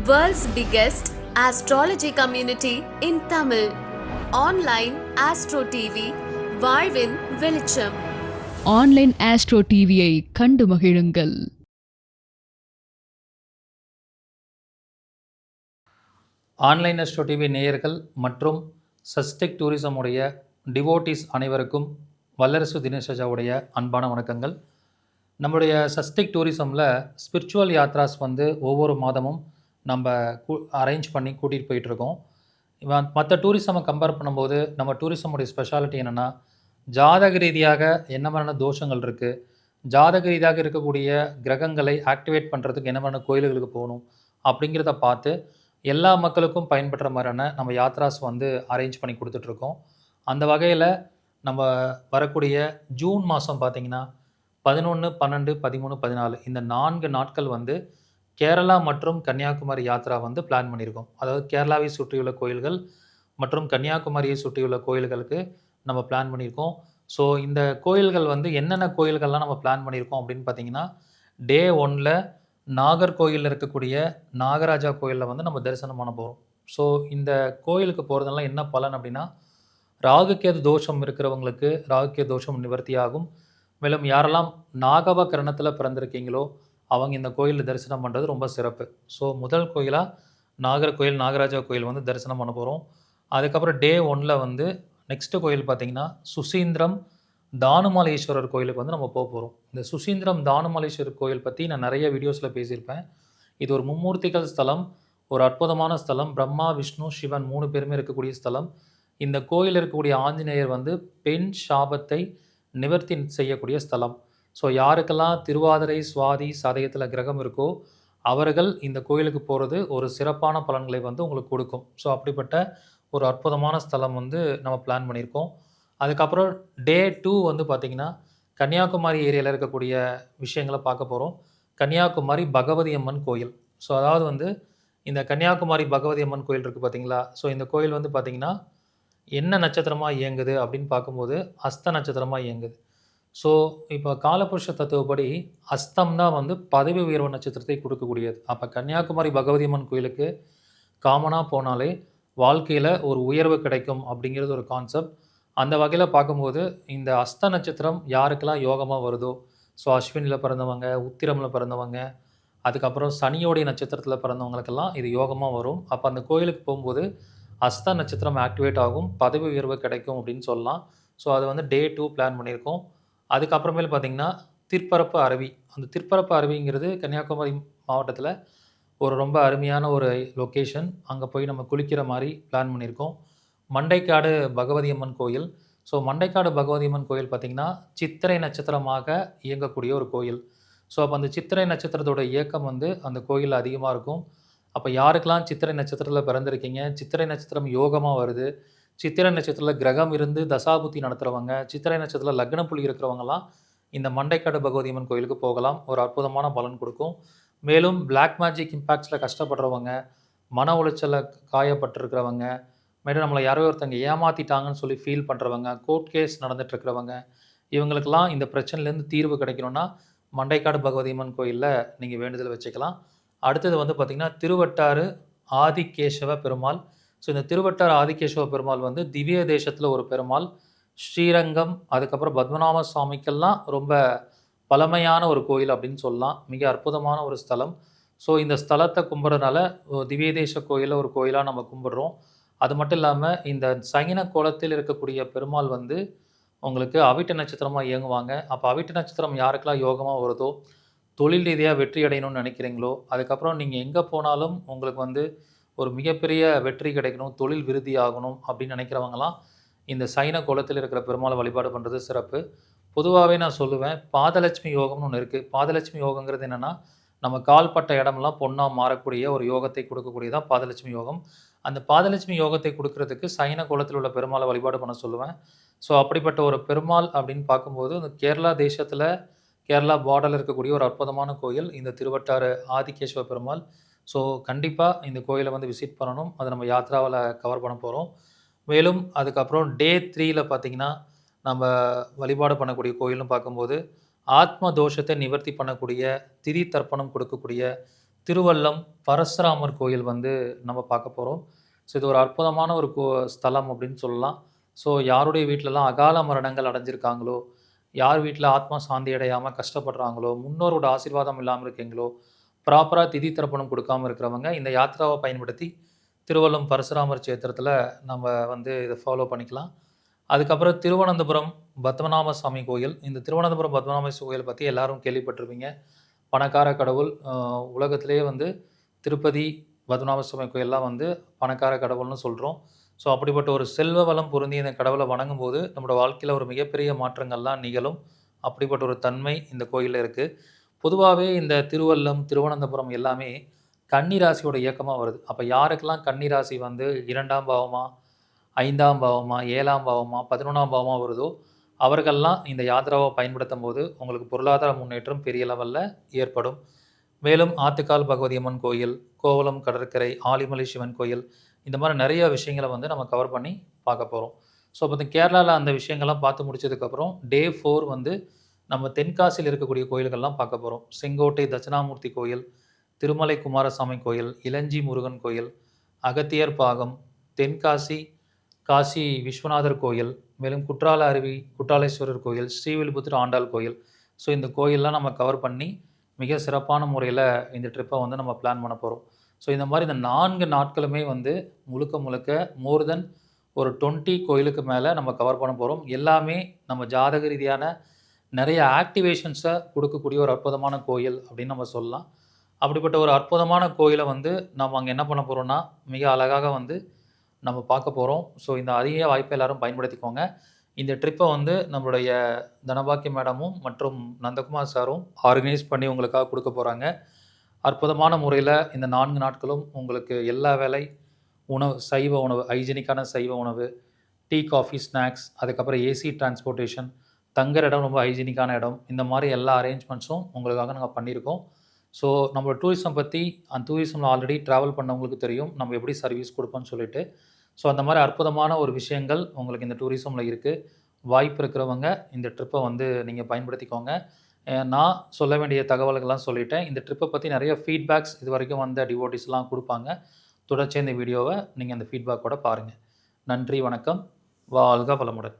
World's biggest astrology community in Tamil. Online Astro TV, வாழ்வின் வெளிச்சம். Online astro டிவியை கண்டு மகிழுங்கள். ஆன்லைன் ஆஸ்ட்ரோ டிவி நேயர்கள் மற்றும் சஸ்டெக் டூரிசம் உடைய டிவோட்டிஸ் அனைவருக்கும் வல்லரசு தினேஷாவுடைய அன்பான வணக்கங்கள். நம்முடைய சஸ்டெக் டூரிசமில் ஸ்பிரிச்சுவல் யாத்ராஸ் ஒவ்வொரு மாதமும் நம்ம அரேஞ்ச் பண்ணி கூட்டிகிட்டு போயிட்டுருக்கோம். மற்ற டூரிசமை கம்பேர் பண்ணும்போது நம்ம டூரிசமுடைய ஸ்பெஷாலிட்டி என்னென்னா, ஜாதக ரீதியாக என்ன மாதிரியான தோஷங்கள் இருக்குது, ஜாதக ரீதியாக இருக்கக்கூடிய கிரகங்களை ஆக்டிவேட் பண்ணுறதுக்கு என்ன மாதிரியான கோயில்களுக்கு போகணும் அப்படிங்கிறத பார்த்து எல்லா மக்களுக்கும் பயன்படுற மாதிரியான நம்ம யாத்ராஸ் அரேஞ்ச் பண்ணி கொடுத்துட்ருக்கோம். அந்த வகையில் நம்ம வரக்கூடிய ஜூன் மாதம் பார்த்திங்கன்னா 11, 12, 13, 14 இந்த 4 நாட்கள் கேரளா மற்றும் கன்னியாகுமரி யாத்ரா பிளான் பண்ணியிருக்கோம். அதாவது கேரளாவை சுற்றியுள்ள கோயில்கள் மற்றும் கன்னியாகுமரியை சுற்றியுள்ள கோயில்களுக்கு நம்ம பிளான் பண்ணியிருக்கோம். ஸோ இந்த கோயில்கள் என்னென்ன கோயில்கள்லாம் நம்ம பிளான் பண்ணியிருக்கோம் அப்படின்னு பார்த்தீங்கன்னா, டே 1ல் நாகர்கோயிலில் இருக்கக்கூடிய நாகராஜா கோயிலில் நம்ம தரிசனம் பண்ண போகிறோம். ஸோ இந்த கோயிலுக்கு போகிறதுனால என்ன பலன் அப்படின்னா, ராகுகேது தோஷம் இருக்கிறவங்களுக்கு ராகுகேது தோஷம் நிவர்த்தி ஆகும். மேலும் யாரெல்லாம் நாகவ கரணத்தில் பிறந்திருக்கீங்களோ அவங்க இந்த கோயிலில் தரிசனம் பண்ணுறது ரொம்ப சிறப்பு. ஸோ முதல் கோயிலாக நாகர்கோயில் நாகராஜா கோயில் தரிசனம் பண்ண போகிறோம். அதுக்கப்புறம் டே 1ல் நெக்ஸ்ட்டு கோயில் பார்த்திங்கன்னா சுசீந்திரம் தானுமாலேஸ்வரர் கோயிலுக்கு நம்ம போக போகிறோம். இந்த சுசீந்திரம் தானுமாலேஸ்வரர் கோயில் பற்றி நான் நிறைய வீடியோஸில் பேசியிருப்பேன். இது ஒரு மும்மூர்த்திகள் ஸ்தலம், ஒரு அற்புதமான ஸ்தலம். பிரம்மா, விஷ்ணு, சிவன் 3 பேருமே இருக்கக்கூடிய ஸ்தலம். இந்த கோயில் இருக்கக்கூடிய ஆஞ்சநேயர் பெண் சாபத்தை நிவர்த்தி செய்யக்கூடிய ஸ்தலம். ஸோ யாருக்கெல்லாம் திருவாதிரை, சுவாதி, சதயத்தில் கிரகம் இருக்கோ அவர்கள் இந்த கோயிலுக்கு போகிறது ஒரு சிறப்பான பலன்களை உங்களுக்கு கொடுக்கும். ஸோ அப்படிப்பட்ட ஒரு அற்புதமான ஸ்தலம் நம்ம பிளான் பண்ணியிருக்கோம். அதுக்கப்புறம் டே 2 பார்த்திங்கன்னா கன்னியாகுமரி ஏரியாவில் இருக்கக்கூடிய விஷயங்களை பார்க்க போகிறோம். கன்னியாகுமரி பகவதி அம்மன் கோயில். ஸோ அதாவது இந்த கன்னியாகுமரி பகவதி அம்மன் கோயில் இருக்குது பார்த்தீங்களா. ஸோ இந்த கோயில் பார்த்திங்கன்னா என்ன நட்சத்திரமாக இயங்குது அப்படின்னு பார்க்கும்போது அஸ்த நட்சத்திரமாக இயங்குது. ஸோ இப்போ காலபுருஷ தத்துவப்படி அஸ்தம் தான் பதவி உயர்வு நட்சத்திரத்தை கொடுக்கக்கூடியது. அப்போ கன்னியாகுமரி பகவதி அம்மன் கோயிலுக்கு காமனாக போனாலே வாழ்க்கையில் ஒரு உயர்வு கிடைக்கும் அப்படிங்கிறது ஒரு கான்செப்ட். அந்த வகையில் பார்க்கும்போது இந்த அஸ்த நட்சத்திரம் யாருக்கெல்லாம் யோகமாக வருதோ, ஸோ அஸ்வினியில் பிறந்தவங்க, உத்திரமில் பிறந்தவங்க, அதுக்கப்புறம் சனியோடைய நட்சத்திரத்தில் பிறந்தவங்களுக்கெல்லாம் இது யோகமாக வரும். அப்போ அந்த கோயிலுக்கு போகும்போது அஸ்த நட்சத்திரம் ஆக்டிவேட் ஆகும், பதவி உயர்வு கிடைக்கும் அப்படின்னு சொல்லலாம். ஸோ அது டே 2 பிளான் பண்ணியிருக்கோம். அதுக்கப்புறமேல் பார்த்திங்கன்னா திற்பரப்பு அருவி. அந்த திற்பரப்பு அருவிங்கிறது கன்னியாகுமரி மாவட்டத்தில் ஒரு ரொம்ப அருமையான ஒரு லொக்கேஷன். அங்கே போய் நம்ம குளிக்கிற மாதிரி பிளான் பண்ணியிருக்கோம். மண்டைக்காடு பகவதி அம்மன் கோயில். ஸோ மண்டைக்காடு பகவதி அம்மன் கோயில் பார்த்திங்கன்னா சித்திரை நட்சத்திரமாக இயங்கக்கூடிய ஒரு கோயில். ஸோ அப்போ அந்த சித்திரை நட்சத்திரத்தோட இயக்கம் அந்த கோயிலில் அதிகமாக இருக்கும். அப்போ யாருக்கெல்லாம் சித்திரை நட்சத்திரத்தில் பிறந்திருக்கீங்க, சித்திரை நட்சத்திரம் யோகமாக வருது, சித்திரை நட்சத்திரத்தில் கிரகம் இருந்து தசாபுத்தி நடத்துகிறவங்க, சித்திரை நட்சத்திரத்தில் லக்ன புள்ளி இருக்கிறவங்கலாம் இந்த மண்டைக்காடு பகவதி அம்மன் கோயிலுக்கு போகலாம். ஒரு அற்புதமான பலன் கொடுக்கும். மேலும் பிளாக் மேஜிக் இம்பேக்ட்ஸில் கஷ்டப்படுறவங்க, மன உளைச்சலில் காயப்பட்டிருக்கிறவங்க, மேலும் நம்மளை யாரோ ஒருத்தங்க ஏமாற்றிட்டாங்கன்னு சொல்லி ஃபீல் பண்ணுறவங்க, கோர்ட் கேஸ் நடந்துகிட்ருக்கிறவங்க, இவங்களுக்கெல்லாம் இந்த பிரச்சனையிலேருந்து தீர்வு கிடைக்கணும்னா மண்டைக்காடு பகவதி அம்மன் கோயிலில் நீங்கள் வேண்டுதல் வச்சுக்கலாம். அடுத்தது பார்த்திங்கன்னா திருவட்டாறு ஆதிகேசவ பெருமாள். ஸோ இந்த திருவட்டாறு ஆதிகேசவ பெருமாள் திவ்ய தேசத்தில் ஒரு பெருமாள். ஸ்ரீரங்கம், அதுக்கப்புறம் பத்மநாப சுவாமிக்கெல்லாம் ரொம்ப பழமையான ஒரு கோயில் அப்படின்னு சொல்லலாம். மிக அற்புதமான ஒரு ஸ்தலம். ஸோ இந்த ஸ்தலத்தை கும்பிட்றதுனால திவ்ய தேச கோயிலில் ஒரு கோயிலாக நம்ம கும்பிட்றோம். அது மட்டும் இல்லாமல் இந்த சகின கோலத்தில் இருக்கக்கூடிய பெருமாள் உங்களுக்கு அவிட்ட நட்சத்திரமாக இயங்குவாங்க. அப்போ அவிட்ட நட்சத்திரம் யாருக்கெல்லாம் யோகமாக வருதோ, தொழில் ரீதியாக வெற்றி அடையணும்னு நினைக்கிறீங்களோ, அதுக்கப்புறம் நீங்கள் எங்கே போனாலும் உங்களுக்கு ஒரு மிகப்பெரிய வெற்றி கிடைக்கணும், தொழில் விருத்தி ஆகணும் அப்படின்னு நினைக்கிறவங்களாம் இந்த சைன கோலத்தில் இருக்கிற பெருமாளை வழிபாடு பண்ணுறது சிறப்பு. பொதுவாகவே நான் சொல்லுவேன், பாதலட்சுமி யோகம்னு ஒன்று இருக்குது. பாதலட்சுமி யோகங்கிறது என்னென்னா, நம்ம கால்பட்ட இடமெல்லாம் பொண்ணாக மாறக்கூடிய ஒரு யோகத்தை கொடுக்கக்கூடியதான் பாதலட்சுமி யோகம். அந்த பாதலட்சுமி யோகத்தை கொடுக்கறதுக்கு சைன கோலத்தில் உள்ள பெருமாளை வழிபாடு பண்ண சொல்லுவேன். ஸோ அப்படிப்பட்ட ஒரு பெருமாள் அப்படின்னு பார்க்கும்போது இந்த கேரளா தேசத்தில் கேரளா பார்டரில் இருக்கக்கூடிய ஒரு அற்புதமான கோயில் இந்த திருவட்டாறு ஆதிகேசவ பெருமாள். ஸோ கண்டிப்பாக இந்த கோயிலை விசிட் பண்ணணும். அதை நம்ம யாத்ராவில் கவர் பண்ண போகிறோம். மேலும் அதுக்கப்புறம் டே 3ல் பார்த்திங்கன்னா நம்ம வழிபாடு பண்ணக்கூடிய கோயில்னு பார்க்கும்போது ஆத்ம தோஷத்தை நிவர்த்தி பண்ணக்கூடிய, திரி தர்ப்பணம் கொடுக்கக்கூடிய திருவல்லம் பரசுராமர் கோயில் வந்து நம்ம பார்க்க போகிறோம். ஸோ இது ஒரு அற்புதமான ஒரு ஸ்தலம் அப்படின்னு சொல்லலாம். ஸோ யாருடைய வீட்டிலலாம் அகால மரணங்கள் அடைஞ்சிருக்காங்களோ, யார் வீட்டில் ஆத்மா சாந்தி அடையாமல் கஷ்டப்படுறாங்களோ, முன்னோரோட ஆசீர்வாதம் இல்லாமல் இருக்கீங்களோ, ப்ராப்பராக திதி தர்ப்பணம் கொடுக்காம இருக்கிறவங்க இந்த யாத்ராவை பயன்படுத்தி திருவல்லம் பரசுராமர் சேத்திரத்தில் நம்ம வந்து இதை ஃபாலோ பண்ணிக்கலாம். அதுக்கப்புறம் திருவனந்தபுரம் பத்மநாப சுவாமி கோயில். இந்த திருவனந்தபுரம் பத்மநாப சுவாமி கோயில் பற்றி எல்லாரும் கேள்விப்பட்டிருப்பீங்க. பணக்கார கடவுள். உலகத்திலேயே வந்து திருப்பதி பத்மநாப சுவாமி கோயிலெலாம் வந்து பணக்கார கடவுள்னு சொல்கிறோம். ஸோ அப்படிப்பட்ட ஒரு செல்வ வளம் பொருந்திய இந்த கடவுளை வணங்கும்போது நம்மளோட வாழ்க்கையில் ஒரு மிகப்பெரிய மாற்றங்கள்லாம் நிகழும். அப்படிப்பட்ட ஒரு தன்மை இந்த கோயிலில் இருக்குது. பொதுவாகவே இந்த திருவல்லம், திருவனந்தபுரம் எல்லாமே கன்னி ராசியோட இயக்கமாக வருது. அப்போ யாருக்கெல்லாம் கன்னி ராசி வந்து 2ஆம் பாவமா, 5ஆம் பாவமா, 7ஆம் பாவமா, 11ஆம் பாவமா வருதோ அவர்கள்லாம் இந்த யாத்ராவை பயன்படுத்தும் போது உங்களுக்கு பொருளாதார முன்னேற்றம் பெரிய லெவலில் ஏற்படும். மேலும் ஆத்துக்கால் பகவதி அம்மன் கோயில், கோவளம் கடற்கரை, ஆலிமலை சிவன் கோயில், இந்த மாதிரி நிறைய விஷயங்களை வந்து நம்ம கவர் பண்ணி பார்க்க போகிறோம். ஸோ இப்போ கேரளாவில் அந்த விஷயங்கள்லாம் பார்த்து முடிச்சதுக்கப்புறம் டே 4 வந்து நம்ம தென்காசியில் இருக்கக்கூடிய கோயில்கள்லாம் பார்க்க போகிறோம். செங்கோட்டை தட்சிணாமூர்த்தி கோயில், திருமலை குமாரசாமி கோயில், இளஞ்சி முருகன் கோயில், அகத்தியர் பாகம், தென்காசி காசி விஸ்வநாதர் கோயில், மேலும் குற்றால அருவி, குற்றாலேஸ்வரர் கோயில், ஸ்ரீவில்லிபுத்தூர் ஆண்டாள் கோயில். ஸோ இந்த கோயிலெலாம் நம்ம கவர் பண்ணி மிக சிறப்பான முறையில் இந்த ட்ரிப்பை வந்து நம்ம பிளான் பண்ண போகிறோம். ஸோ இந்த மாதிரி இந்த 4 நாட்களுமே வந்து முழுக்க முழுக்க மோர் தென் ஒரு 20 கோயிலுக்கு மேலே நம்ம கவர் பண்ண போகிறோம். எல்லாமே நம்ம ஜாதக ரீதியான நிறைய ஆக்டிவேஷன்ஸை கொடுக்கக்கூடிய ஒரு அற்புதமான கோயில் அப்படின்னு நம்ம சொல்லலாம். அப்படிப்பட்ட ஒரு அற்புதமான கோயிலை வந்து நம்ம அங்கே என்ன பண்ண போகிறோம்னா மிக அழகாக வந்து நம்ம பார்க்க போகிறோம். ஸோ இந்த அரிய வாய்ப்பை எல்லாரும் பயன்படுத்திக்கோங்க. இந்த ட்ரிப்பை வந்து நம்மளுடைய தனபாக்கிய மேடமும் மற்றும் நந்தகுமார் சாரும் ஆர்கனைஸ் பண்ணி உங்களுக்காக கொடுக்க போகிறாங்க. அற்புதமான முறையில் இந்த 4 நாட்களும் உங்களுக்கு எல்லா வேலை உணவு, சைவ உணவு, ஹைஜீனிக்கான சைவ உணவு, டீ, காஃபி, ஸ்நாக்ஸ், அதுக்கப்புறம் ஏசி டிரான்ஸ்போர்ட்டேஷன், தங்குற இடம் ரொம்ப ஹைஜீனிக்கான இடம், இந்த மாதிரி எல்லா அரேஞ்ச்மெண்ட்ஸும் உங்களுக்காக நாங்கள் பண்ணியிருக்கோம். ஸோ நம்மளோட டூரிசம் பற்றி அந்த டூரிசமில் ஆல்ரெடி ட்ராவல் பண்ணவங்களுக்கு தெரியும் நம்ம எப்படி சர்வீஸ் கொடுப்போம்னு சொல்லிட்டு. ஸோ அந்த மாதிரி அற்புதமான ஒரு விஷயங்கள் உங்களுக்கு இந்த டூரிசமில் இருக்குது. வாய்ப்பு இருக்கிறவங்க இந்த ட்ரிப்பை வந்து நீங்கள் பயன்படுத்திக்கோங்க. நான் சொல்ல வேண்டிய தகவல்கள்லாம் சொல்லிட்டேன். இந்த ட்ரிப்பை பற்றி நிறைய ஃபீட்பேக்ஸ் இது வரைக்கும் வந்த டிவோட்டிஸ்லாம் கொடுப்பாங்க. தொடர்ச்சியாக இந்த வீடியோவை நீங்கள் அந்த ஃபீட்பேக்கோட பாருங்கள். நன்றி, வணக்கம். வாழ்க வளமுடன்.